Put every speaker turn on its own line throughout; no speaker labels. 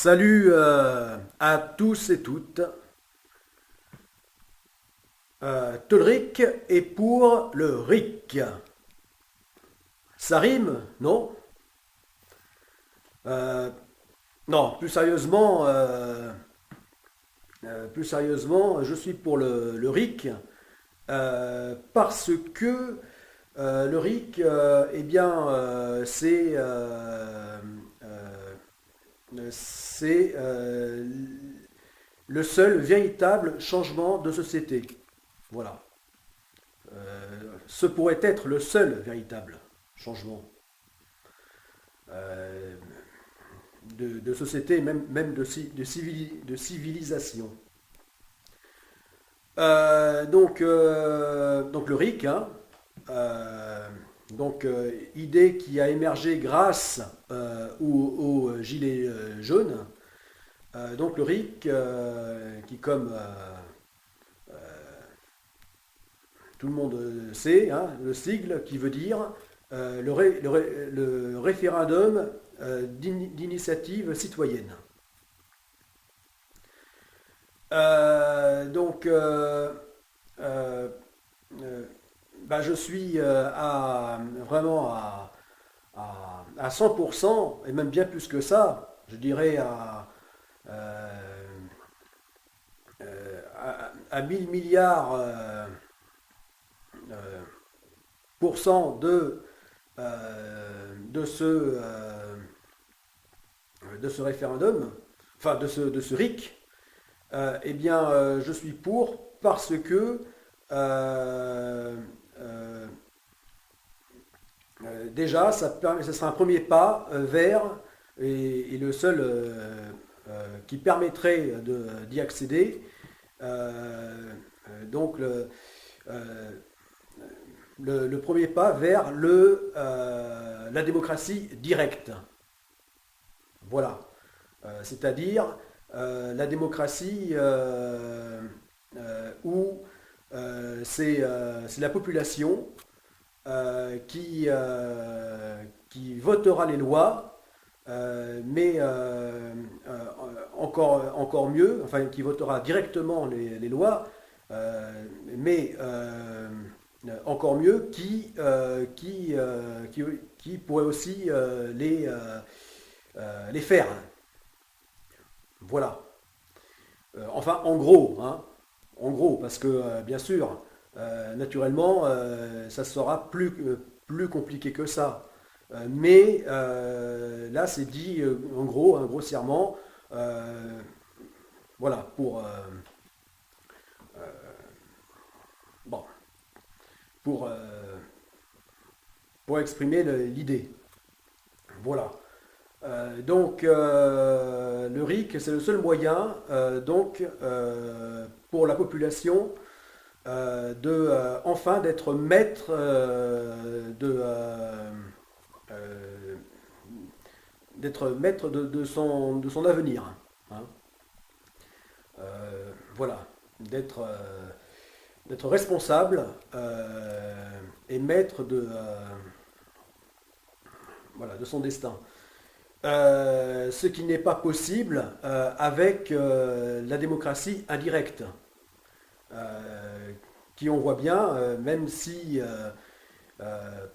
Salut à tous et toutes. Tolric est pour le RIC. Ça rime, non? Euh, non, plus sérieusement, je suis pour le RIC parce que le RIC, eh bien, c'est le seul véritable changement de société. Voilà. Ce pourrait être le seul véritable changement euh, de société, même de civilisation. Donc le RIC, hein, idée qui a émergé grâce aux gilets jaunes. Donc le RIC, qui comme tout le monde sait, hein, le sigle qui veut dire le référendum d'initiative citoyenne. Donc, euh, euh, bah, je suis vraiment à 100%, et même bien plus que ça, je dirais euh, à 1000 milliards euh, pour cent de ce référendum, enfin de ce RIC. Eh bien, je suis pour parce que euh, euh, déjà, ça sera un premier pas vers, et le seul qui permettrait d'y accéder. Donc, euh, le premier pas vers la démocratie directe. Voilà. C'est-à-dire la démocratie où c'est la population qui votera les lois, mais encore mieux, enfin qui votera directement les lois, mais encore mieux, qui pourrait aussi les faire. Voilà. Enfin, en gros, parce que bien sûr, naturellement, ça sera plus compliqué que ça. Mais là, c'est dit en gros, hein, grossièrement, euh, voilà, bon, pour, euh, pour exprimer l'idée. Voilà. Le RIC, c'est le seul moyen pour la population enfin d'être maître euh, de son avenir. Hein. Voilà, d'être responsable et maître voilà, de son destin. Ce qui n'est pas possible avec la démocratie indirecte, qui on voit bien, même si, euh, euh,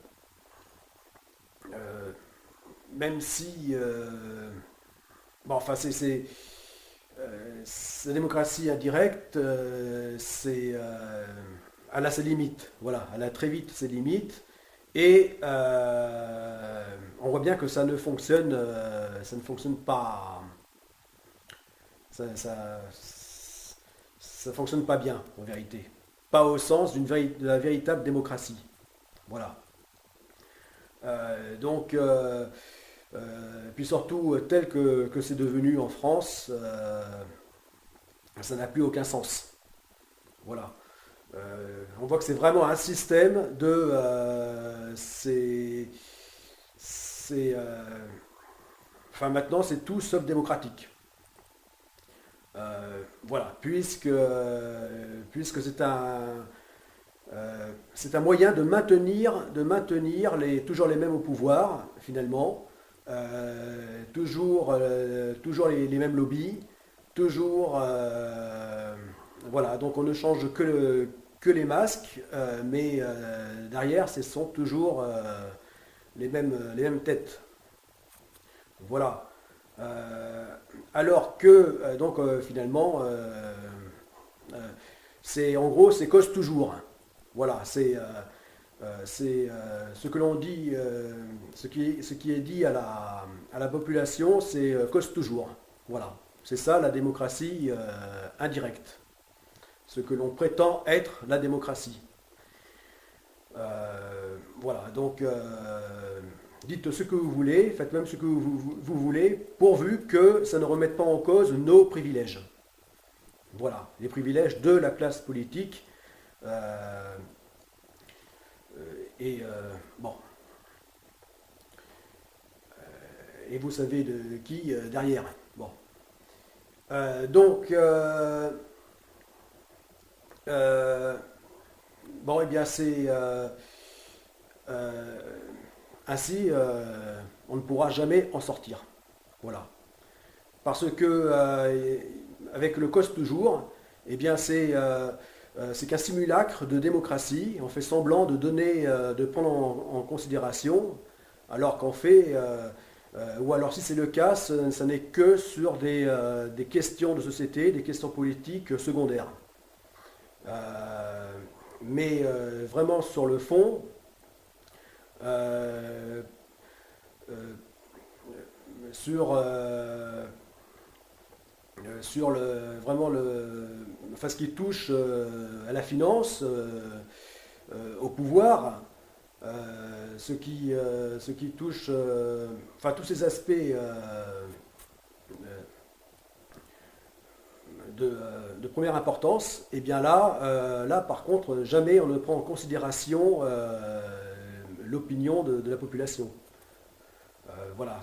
même si, bon, enfin, la démocratie indirecte, elle a ses limites. Voilà, elle a très vite ses limites. Et on voit bien que ça ne fonctionne pas, ça, ça fonctionne pas bien en vérité. Pas au sens de la véritable démocratie. Voilà. Donc, puis surtout tel que c'est devenu en France, ça n'a plus aucun sens. Voilà. On voit que c'est vraiment un système enfin maintenant c'est tout sauf démocratique. Voilà, puisque c'est un moyen de maintenir toujours les mêmes au pouvoir finalement, toujours les mêmes lobbies, toujours, voilà, donc on ne change que les masques, mais derrière, ce sont toujours les mêmes têtes. Voilà. Alors que, finalement, euh, c'est en gros, c'est cause toujours. Voilà, ce que l'on dit, ce qui est dit à la population, c'est cause toujours. Voilà, c'est ça la démocratie indirecte. Ce que l'on prétend être la démocratie. Voilà, donc dites ce que vous voulez, faites même ce que vous voulez, pourvu que ça ne remette pas en cause nos privilèges. Voilà, les privilèges de la classe politique. Euh, bon, et vous savez de qui derrière. Bon, donc, euh, bon, eh bien, c'est euh, ainsi, on ne pourra jamais en sortir. Voilà. Parce que avec le cause toujours, eh bien c'est qu'un simulacre de démocratie. On fait semblant de donner, de prendre en considération, alors qu'en fait, ou alors si c'est le cas, ce n'est que sur des questions de société, des questions politiques secondaires. Euh, mais vraiment sur le fond, euh, euh, sur vraiment enfin, ce qui touche à la finance, au pouvoir, ce qui touche, enfin tous ces aspects de première importance, et bien là, là par contre, jamais on ne prend en considération l'opinion de la population. Voilà,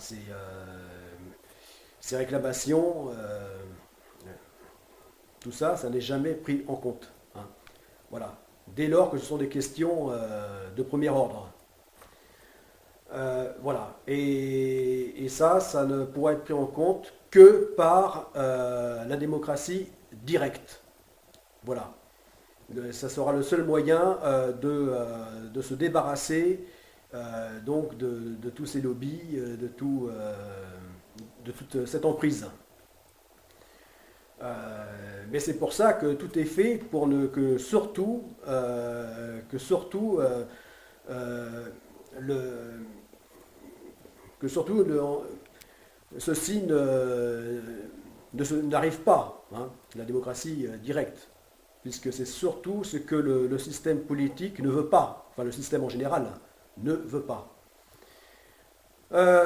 ces réclamations, tout ça, ça n'est jamais pris en compte. Hein. Voilà. Dès lors que ce sont des questions de premier ordre. Voilà. Et ça, ça ne pourra être pris en compte que par la démocratie directe. Voilà. Ça sera le seul moyen de se débarrasser donc de tous ces lobbies, de toute cette emprise. Mais c'est pour ça que tout est fait pour que surtout euh, le, que surtout ceci n'arrive pas, hein, la démocratie directe, puisque c'est surtout ce que le système politique ne veut pas, enfin le système en général ne veut pas.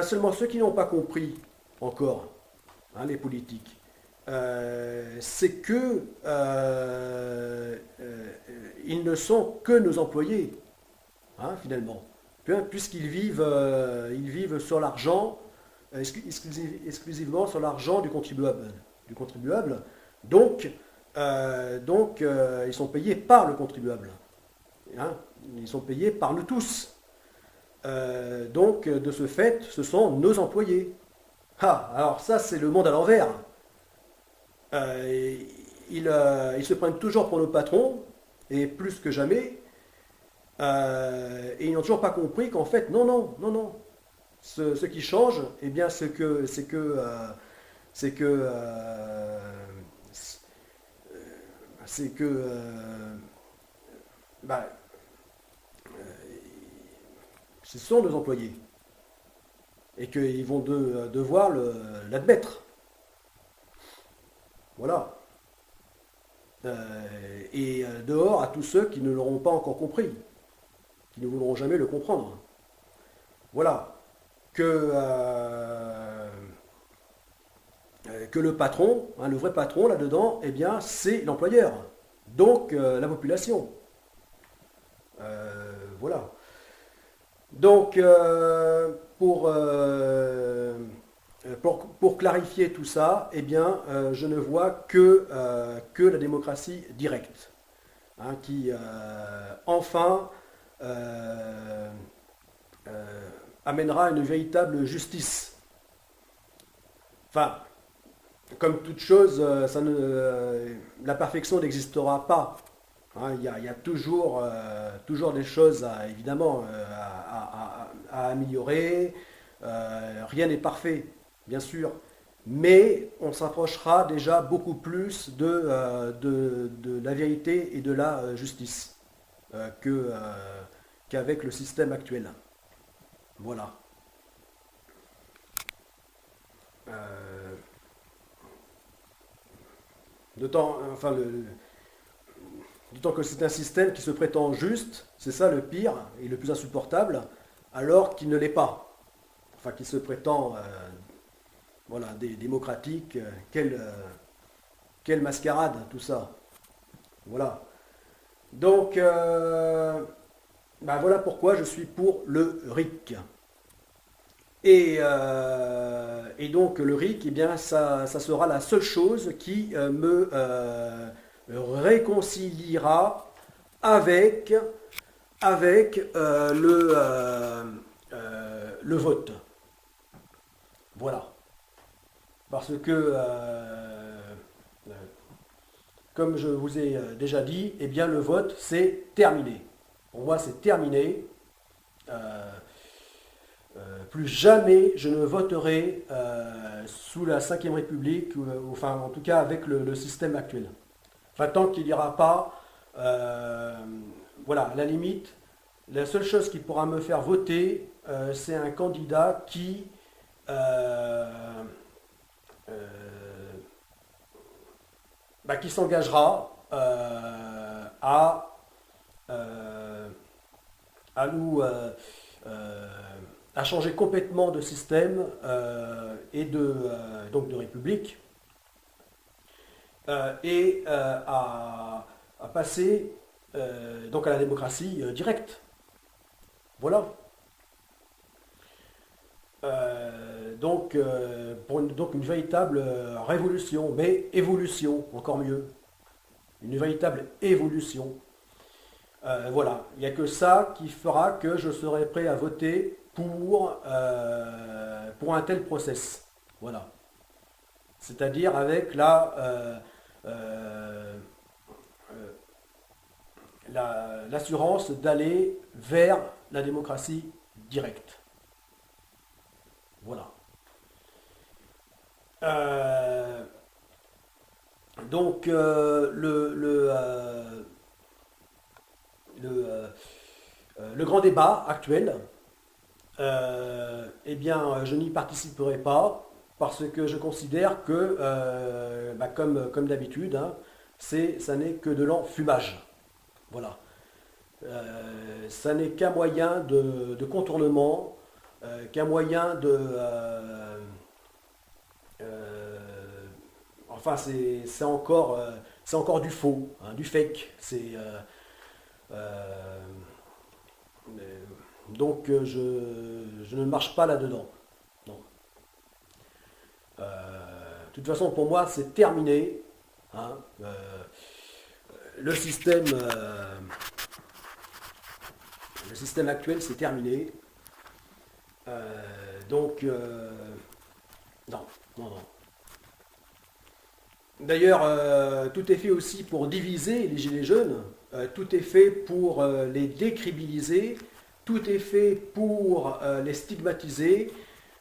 Seulement ceux qui n'ont pas compris encore, hein, les politiques, c'est que ils ne sont que nos employés, hein, finalement, ils vivent sur l'argent, exclusivement sur l'argent du contribuable. Donc, ils sont payés par le contribuable, hein, ils sont payés par nous tous. Donc, de ce fait, ce sont nos employés. Ah, alors ça, c'est le monde à l'envers. Euh, ils se prennent toujours pour nos patrons, et plus que jamais, et ils n'ont toujours pas compris qu'en fait, non, non, non, non. Ce qui change, eh bien, c'est que, c'est que, bah, ce sont nos employés, et qu'ils vont devoir l'admettre. Voilà. Et dehors à tous ceux qui ne l'auront pas encore compris, qui ne voudront jamais le comprendre. Voilà. Que le patron, hein, le vrai patron là-dedans, eh bien, c'est l'employeur. Donc la population. Voilà. Donc pour clarifier tout ça, eh bien, je ne vois que la démocratie directe, hein, qui enfin euh, amènera une véritable justice Enfin, comme toute chose, la perfection n'existera pas. Hein, il y a toujours, toujours des choses évidemment à améliorer. Rien n'est parfait, bien sûr. Mais on s'approchera déjà beaucoup plus de la vérité et de la justice qu'avec le système actuel. Voilà. Euh, enfin, d'autant que c'est un système qui se prétend juste, c'est ça le pire et le plus insupportable, alors qu'il ne l'est pas. Enfin, qui se prétend voilà, démocratique. Quelle mascarade, tout ça. Voilà. Donc, ben voilà pourquoi je suis pour le RIC. Et donc le RIC, eh bien, ça sera la seule chose qui me réconciliera avec, le vote. Voilà. Parce que, comme je vous ai déjà dit, eh bien, le vote, c'est terminé. Pour moi, c'est terminé. Euh, Plus jamais je ne voterai sous la Ve République, enfin en tout cas avec le système actuel. Enfin tant qu'il n'y aura pas, euh, voilà, à la limite, la seule chose qui pourra me faire voter, c'est un candidat euh, euh, qui s'engagera euh, à nous euh, à changer complètement de système et donc de république et à passer donc à la démocratie directe. Voilà. Donc une véritable révolution, mais évolution, encore mieux. Une véritable évolution. Voilà, il n'y a que ça qui fera que je serai prêt à voter pour un tel process. Voilà. C'est-à-dire avec euh, l'assurance d'aller vers la démocratie directe. Voilà. Euh, donc le grand débat actuel, eh bien, je n'y participerai pas parce que je considère que, comme d'habitude, hein, ça n'est que de l'enfumage. Voilà. Ça n'est qu'un moyen de contournement, qu'un moyen enfin, c'est encore du faux, hein, du fake. Euh, donc, je ne marche pas là-dedans. Non. De toute façon, pour moi, c'est terminé. Hein. Le système, euh, le système actuel, c'est terminé. Non, non, non. D'ailleurs, tout est fait aussi pour diviser les gilets jaunes. Tout est fait pour les décribiliser. Tout est fait pour les stigmatiser.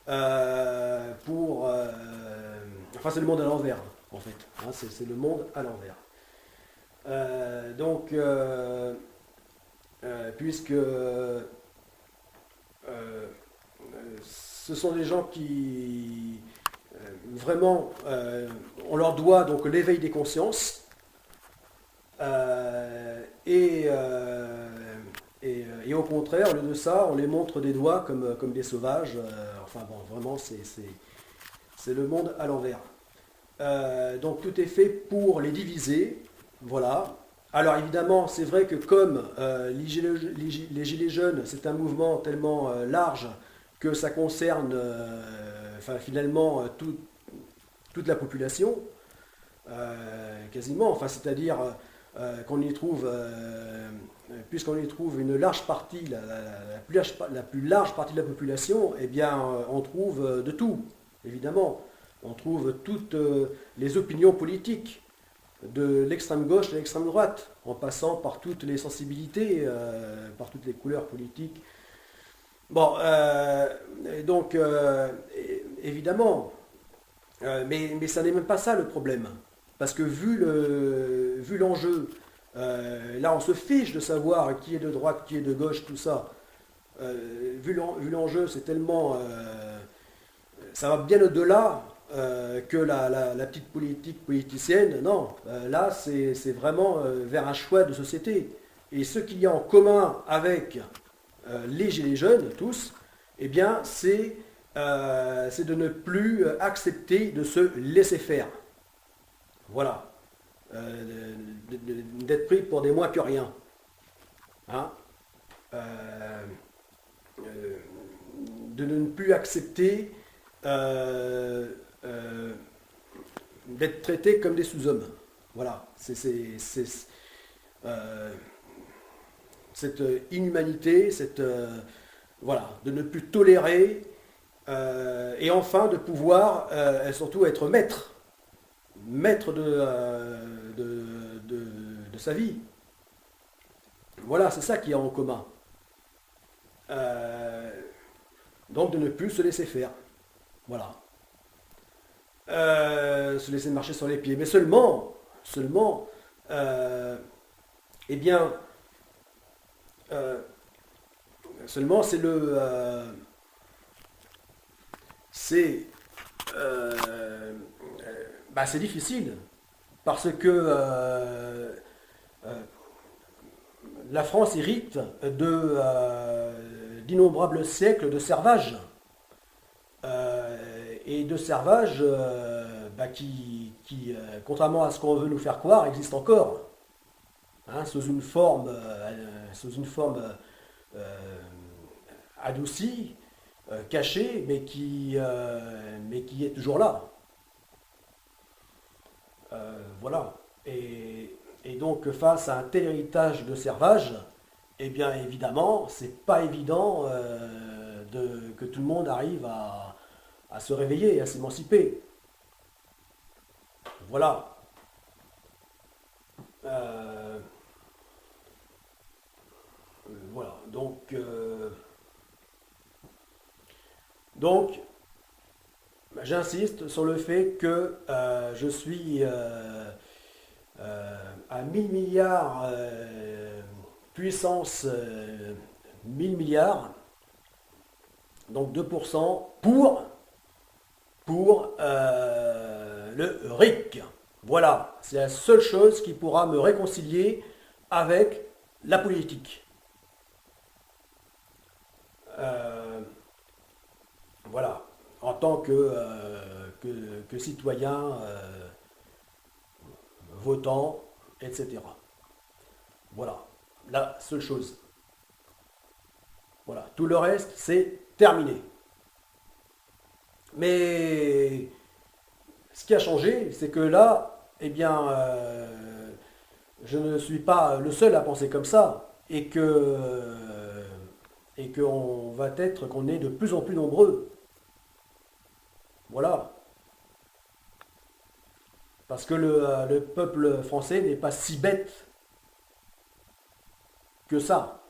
Enfin, c'est le monde à l'envers, en fait. Hein, c'est le monde à l'envers. Donc, puisque ce sont des gens qui vraiment, on leur doit donc l'éveil des consciences et au contraire, au lieu de ça, on les montre des doigts comme des sauvages. Enfin bon, vraiment, c'est le monde à l'envers. Donc tout est fait pour les diviser, voilà. Alors évidemment, c'est vrai que comme les Gilets jaunes, c'est un mouvement tellement large que ça concerne enfin, finalement toute la population, quasiment, enfin, c'est-à-dire qu'on y trouve, puisqu'on y trouve une large partie, la plus large partie de la population, eh bien, on trouve de tout, évidemment. on trouve toutes les opinions politiques, de l'extrême gauche à l'extrême droite, en passant par toutes les sensibilités, par toutes les couleurs politiques. Bon, donc, évidemment, mais ça n'est même pas ça le problème. Parce que vu l'enjeu, là on se fiche de savoir qui est de droite, qui est de gauche, tout ça. Vu l'enjeu, c'est tellement... ça va bien au-delà que la petite politique politicienne. Non, là c'est vraiment vers un choix de société. Et ce qu'il y a en commun avec les gilets jaunes, tous, eh bien c'est de ne plus accepter de se laisser faire. Voilà. D'être pris pour des moins que rien. Hein. De ne plus accepter d'être traités comme des sous-hommes. Voilà. Cette inhumanité, voilà, de ne plus tolérer et enfin de pouvoir surtout être maître de sa vie. Voilà, c'est ça qu'il y a en commun. Donc de ne plus se laisser faire. Voilà. Se laisser marcher sur les pieds. Mais seulement, eh bien, seulement c'est c'est difficile parce que la France hérite d'innombrables siècles de servage et de servage qui contrairement à ce qu'on veut nous faire croire, existe encore, hein, sous une forme adoucie, cachée, mais qui est toujours là. Voilà. Et donc face à un tel héritage de servage, eh bien évidemment, c'est pas évident que tout le monde arrive à se réveiller, à s'émanciper. Voilà. Voilà. Donc j'insiste sur le fait que je suis à 1000 milliards puissance 1000 milliards, donc 2% pour le RIC. Voilà, c'est la seule chose qui pourra me réconcilier avec la politique. Voilà, en tant que citoyen, votant, etc. Voilà, la seule chose. Voilà, tout le reste, c'est terminé. Mais ce qui a changé, c'est que là, eh bien, je ne suis pas le seul à penser comme ça, et qu'on est de plus en plus nombreux. Voilà. Parce que le peuple français n'est pas si bête que ça.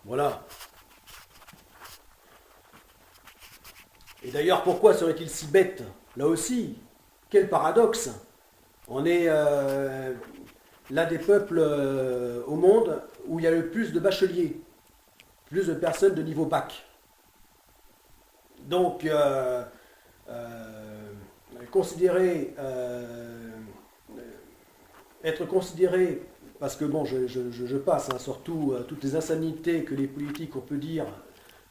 Voilà. Et d'ailleurs, pourquoi serait-il si bête? Là aussi, quel paradoxe. On est l'un des peuples au monde où il y a le plus de bacheliers, plus de personnes de niveau bac. Donc, être considéré, parce que bon, je passe hein, surtout toutes les insanités que les politiques ont pu dire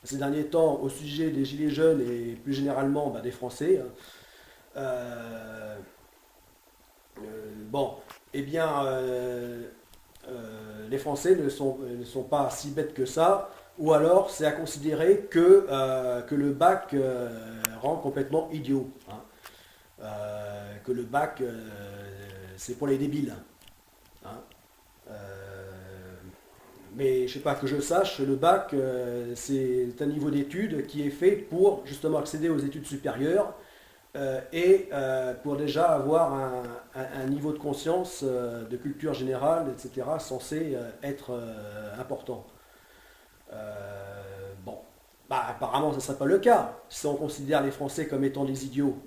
ces derniers temps au sujet des gilets jaunes et plus généralement des Français. Bon, eh bien, les Français ne sont pas si bêtes que ça, ou alors c'est à considérer que le bac rend complètement idiot. Hein. Que le bac, c'est pour les débiles. Hein. Mais je sais pas, que je sache, le bac, c'est un niveau d'études qui est fait pour justement accéder aux études supérieures et pour déjà avoir un niveau de conscience, de culture générale, etc., censé être important. Bon, bah, apparemment, ce ne serait pas le cas si on considère les Français comme étant des idiots.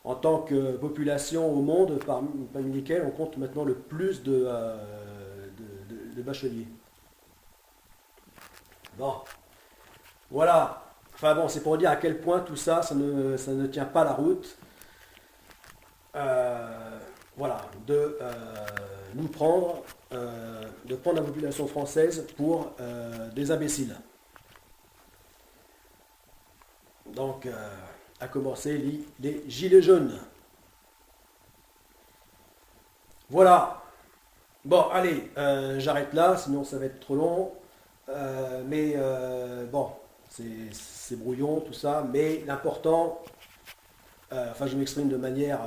En tant que population au monde, parmi lesquels on compte maintenant le plus de bacheliers. Bon, voilà. Enfin bon, c'est pour dire à quel point tout ça, ça ne tient pas la route. Voilà, nous prendre, de prendre la population française pour des imbéciles. Donc, à commencer les gilets jaunes. Voilà. Bon, allez, j'arrête là, sinon ça va être trop long. Mais bon, c'est brouillon tout ça, mais l'important, enfin je m'exprime de manière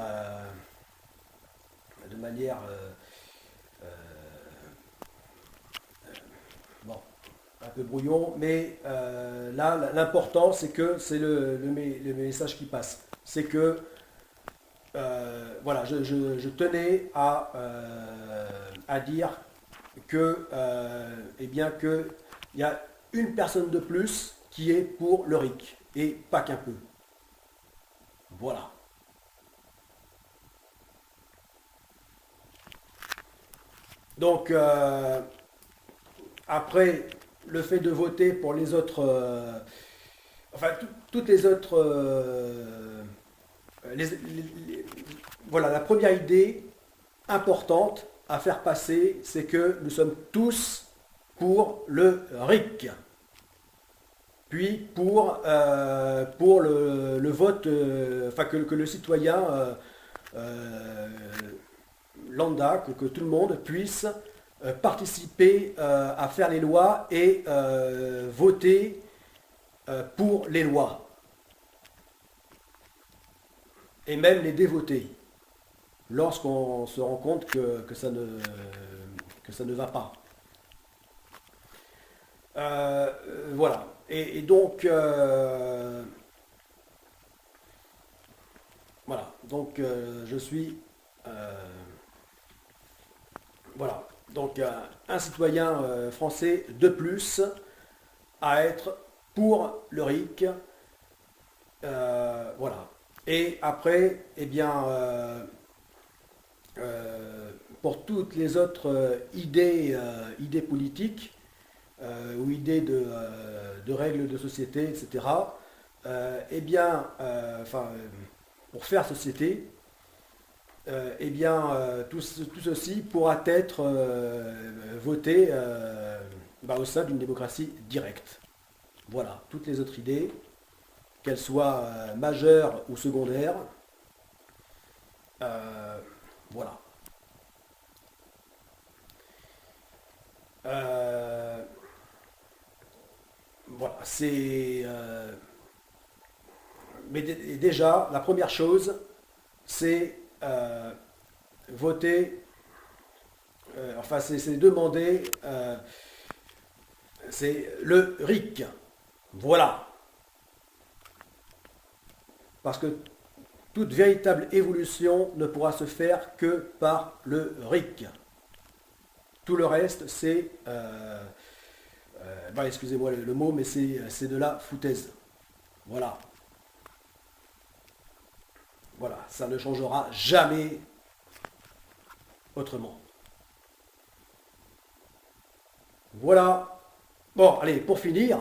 bon, un peu brouillon, mais là l'important c'est que c'est le message qui passe. C'est que voilà, je tenais à dire que, eh bien que il y a une personne de plus qui est pour le RIC, et pas qu'un peu. Voilà. Donc, après, le fait de voter pour les autres, enfin, toutes les autres, voilà, la première idée importante à faire passer, c'est que nous sommes tous pour le RIC, puis pour le vote, enfin que le citoyen euh, lambda, que tout le monde puisse participer à faire les lois et voter pour les lois, et même les dévoter, lorsqu'on se rend compte que ça ne va pas. Voilà. Et donc, voilà. Donc, je suis, voilà. Donc, un citoyen français de plus à être pour le RIC. Voilà. Et après, eh bien, pour toutes les autres idées politiques, ou idées de règles de société, etc., eh bien, enfin, pour faire société, eh bien, tout ceci pourra être voté bah, au sein d'une démocratie directe. Voilà, toutes les autres idées, qu'elles soient majeures ou secondaires, voilà. Euh, voilà, c'est. Mais déjà, la première chose, c'est voter, enfin, c'est demander, c'est le RIC. Voilà. Parce que toute véritable évolution ne pourra se faire que par le RIC. Tout le reste, c'est. Bah, excusez-moi le mot, mais c'est de la foutaise. Voilà. Voilà. Ça ne changera jamais autrement. Voilà. Bon, allez, pour finir,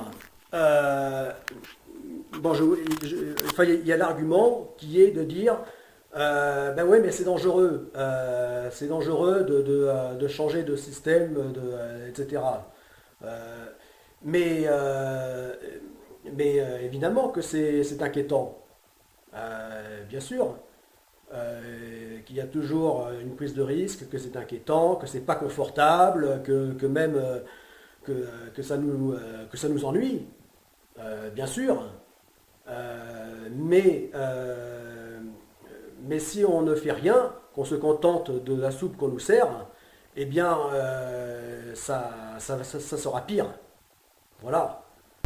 euh, bon, enfin, il y a l'argument qui est de dire, ben ouais, mais c'est dangereux de changer de système, etc. Euh, mais évidemment que c'est inquiétant. Bien sûr, qu'il y a toujours une prise de risque, que c'est inquiétant, que c'est pas confortable, que même que ça nous ennuie, bien sûr. Mais si on ne fait rien, qu'on se contente de la soupe qu'on nous sert, eh bien, ça sera pire. Voilà.